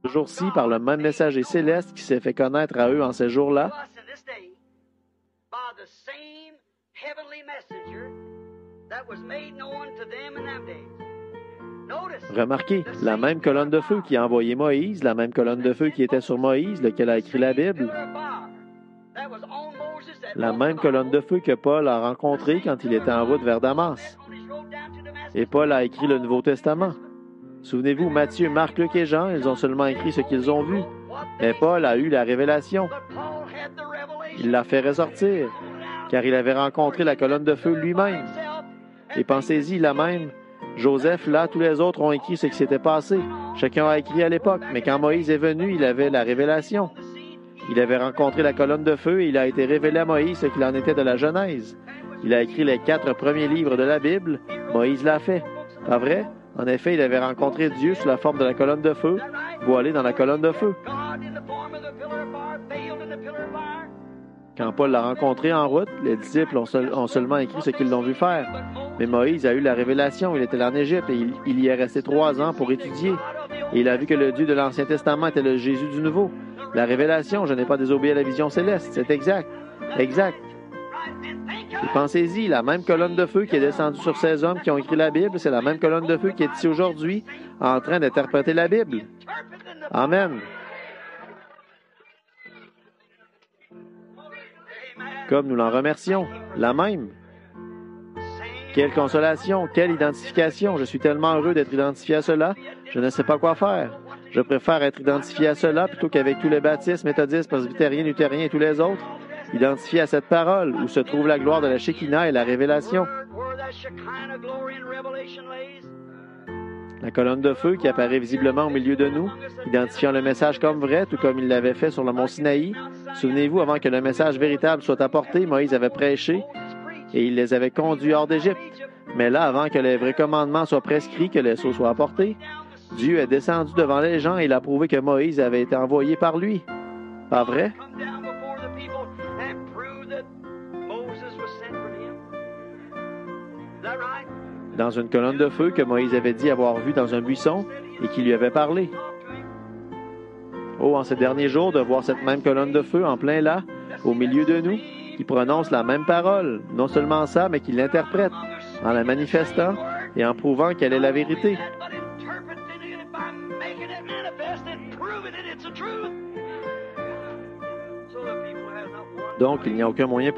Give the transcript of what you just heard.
jour-ci par le même messager céleste qui s'est fait connaître à eux en ces jours-là. Remarquez, la même colonne de feu qui a envoyé Moïse, la même colonne de feu qui était sur Moïse, lequel a écrit la Bible, la même colonne de feu que Paul a rencontrée quand il était en route vers Damas. Et Paul a écrit le Nouveau Testament. Souvenez-vous, Matthieu, Marc, Luc et Jean, ils ont seulement écrit ce qu'ils ont vu. Mais Paul a eu la révélation. Il l'a fait ressortir, car il avait rencontré la colonne de feu lui-même. Et pensez-y, là même, Joseph, là, tous les autres ont écrit ce qui s'était passé. Chacun a écrit à l'époque, mais quand Moïse est venu, il avait la révélation. Il avait rencontré la colonne de feu et il a été révélé à Moïse ce qu'il en était de la Genèse. Il a écrit les 4 premiers livres de la Bible. Moïse l'a fait. Pas vrai? En effet, il avait rencontré Dieu sous la forme de la colonne de feu, voilé dans la colonne de feu. Quand Paul l'a rencontré en route, les disciples ont seulement écrit ce qu'ils l'ont vu faire. Mais Moïse a eu la révélation. Il était là en Égypte et il y est resté 3 ans pour étudier. Et il a vu que le Dieu de l'Ancien Testament était le Jésus du Nouveau. La révélation, je n'ai pas désobéi à la vision céleste. C'est exact. Exact. Et pensez-y, la même colonne de feu qui est descendue sur ces hommes qui ont écrit la Bible, c'est la même colonne de feu qui est ici aujourd'hui en train d'interpréter la Bible. Amen. Comme nous l'en remercions. La même. Quelle consolation, quelle identification. Je suis tellement heureux d'être identifié à cela. Je ne sais pas quoi faire. Je préfère être identifié à cela plutôt qu'avec tous les baptistes, méthodistes, presbytériens, luthériens et tous les autres. Identifié à cette parole où se trouve la gloire de la Shekinah et la révélation. La colonne de feu qui apparaît visiblement au milieu de nous, identifiant le message comme vrai, tout comme il l'avait fait sur le mont Sinaï. Souvenez-vous, avant que le message véritable soit apporté, Moïse avait prêché et il les avait conduits hors d'Égypte. Mais là, avant que les vrais commandements soient prescrits, que les sceaux soient apportés, Dieu est descendu devant les gens et il a prouvé que Moïse avait été envoyé par lui. Pas vrai? Dans une colonne de feu que Moïse avait dit avoir vue dans un buisson et qui lui avait parlé. Oh, en ces derniers jours, de voir cette même colonne de feu en plein là, au milieu de nous, qui prononce la même parole, non seulement ça, mais qui l'interprète, en la manifestant et en prouvant qu'elle est la vérité. Donc, il n'y a aucun moyen pour